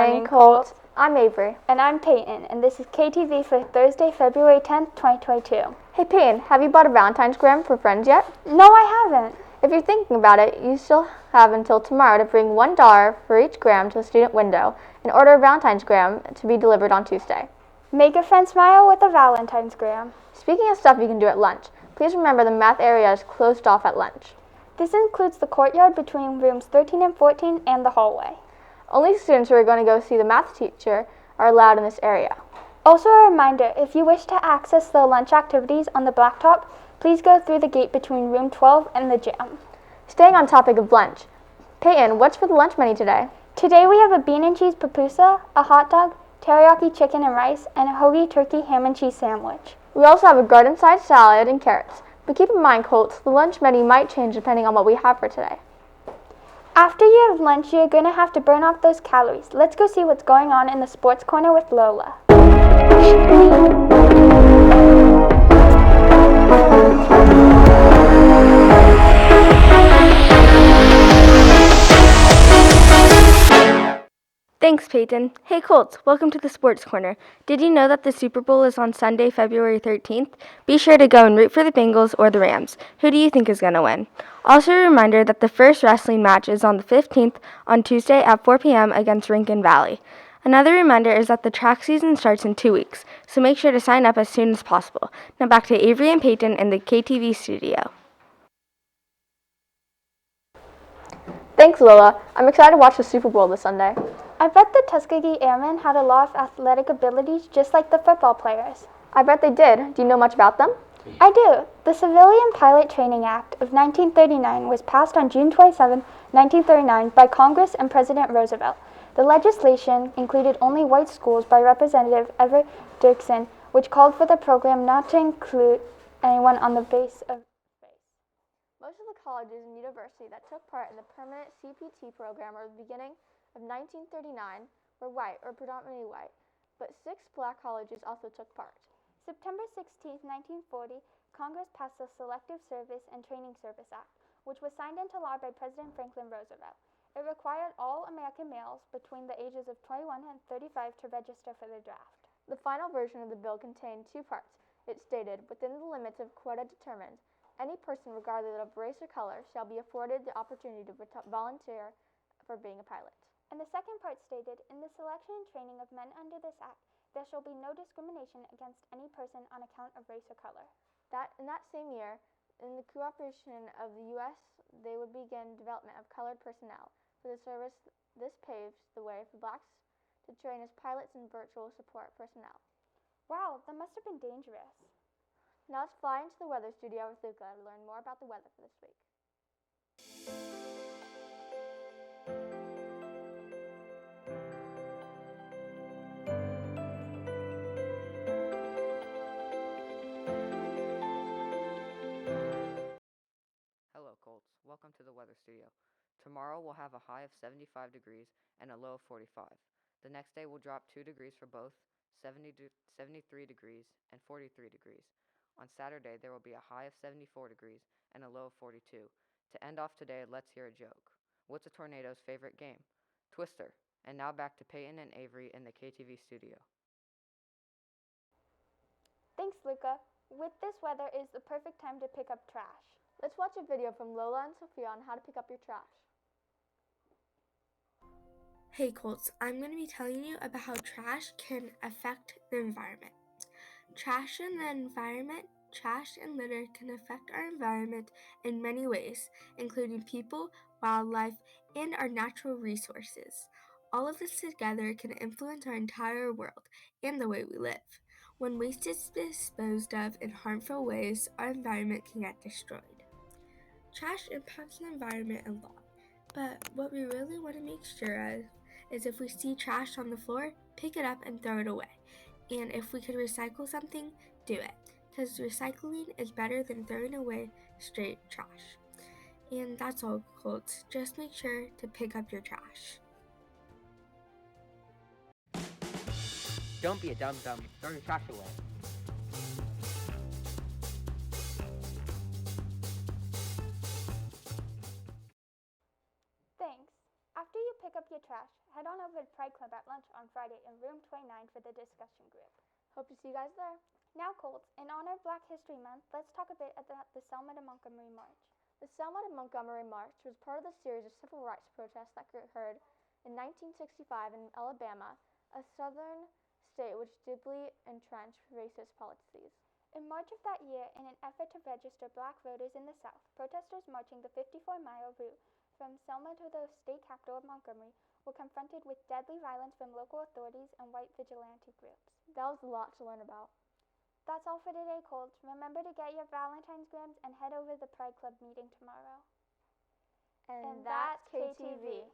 morning, Colt. I'm Avery. And I'm Peyton, and this is KTV for Thursday, February 10th, 2022. Hey Peyton, have you bought a Valentine's gram for friends yet? No, I haven't. If you're thinking about it, you still have until tomorrow to bring $1 for each gram to the student window and order a Valentine's gram to be delivered on Tuesday. Make a friend smile with a Valentine's gram. Speaking of stuff you can do at lunch, please remember the math area is closed off at lunch. This includes the courtyard between rooms 13 and 14 and the hallway. Only students who are going to go see the math teacher are allowed in this area. Also a reminder, if you wish to access the lunch activities on the blacktop, please go through the gate between room 12 and the gym. Staying on topic of lunch, Peyton, what's for the lunch menu today? Today we have a bean and cheese pupusa, a hot dog, teriyaki chicken and rice, and a hoagie turkey ham and cheese sandwich. We also have a garden-sized salad and carrots. But keep in mind, Colt, the lunch menu might change depending on what we have for today. After you have lunch, you're going to have to burn off those calories. Let's go see what's going on in the sports corner with Lola. Thanks, Peyton. Hey, Colts, welcome to the Sports Corner. Did you know that the Super Bowl is on Sunday, February 13th? Be sure to go and root for the Bengals or the Rams. Who do you think is going to win? Also a reminder that the first wrestling match is on the 15th on Tuesday at 4 p.m. against Rincon Valley. Another reminder is that the track season starts in 2 weeks, so make sure to sign up as soon as possible. Now back to Avery and Peyton in the KTV studio. Thanks, Lola. I'm excited to watch the Super Bowl this Sunday. I bet the Tuskegee Airmen had a lot of athletic abilities just like the football players. I bet they did. Do you know much about them? I do. The Civilian Pilot Training Act of 1939 was passed on June 27, 1939 by Congress and President Roosevelt. The legislation included only white schools by Representative Everett Dirksen, which called for the program not to include anyone on the base of race. Most of the colleges and universities that took part in the permanent CPT program at the beginning of 1939 were white or predominantly white, but 6 black colleges also took part. September 16, 1940, Congress passed the Selective Service and Training Service Act, which was signed into law by President Franklin Roosevelt. It required all American males between the ages of 21 and 35 to register for the draft. The final version of the bill contained 2 parts. It stated, within the limits of quota determined, any person regardless of race or color shall be afforded the opportunity to volunteer for being a pilot. And the second part stated, in the selection and training of men under this act, there shall be no discrimination against any person on account of race or color. In that same year, in the cooperation of the U.S., they would begin development of colored personnel for the service. This paves the way for blacks to train as pilots and virtual support personnel. Wow, that must have been dangerous. Now let's fly into the weather studio with Luca to learn more about the weather for this week. Hello, Colts. Welcome to the weather studio. Tomorrow we'll have a high of 75 degrees and a low of 45. The next day will drop 2 degrees for both 73 degrees and 43 degrees. On Saturday, there will be a high of 74 degrees and a low of 42. To end off today, let's hear a joke. What's a tornado's favorite game? Twister. And now back to Peyton and Avery in the KTV studio. Thanks, Luca. With this weather is the perfect time to pick up trash. Let's watch a video from Lola and Sophia on how to pick up your trash. Hey, Colts, I'm going to be telling you about how trash can affect the environment. Trash in the environment, trash and litter can affect our environment in many ways, including people, wildlife, and our natural resources. All of this together can influence our entire world and the way we live. When waste is disposed of in harmful ways, our environment can get destroyed. Trash impacts the environment a lot, but what we really want to make sure of is if we see trash on the floor, pick it up and throw it away. And if we could recycle something, do it, because recycling is better than throwing away straight trash. And that's all, Colts. Just make sure to pick up your trash. Don't be a dum-dum. Throw your trash away. Thanks. After you pick up your trash, head on over Neighborhood Pride Club at lunch on Friday in room 29 for the discussion group. Hope to see you guys there. Now, Colts, in honor of Black History Month, let's talk a bit about the Selma to Montgomery March. The Selma to Montgomery March was part of the series of civil rights protests that occurred in 1965 in Alabama, a southern state which deeply entrenched racist policies. In March of that year, in an effort to register Black voters in the South, protesters marching the 54-mile route from Selma to the state capital of Montgomery were confronted with deadly violence from local authorities and white vigilante groups. That was a lot to learn about. That's all for today, Colts. Remember to get your Valentine's grams and head over to the Pride Club meeting tomorrow. And that's KTV.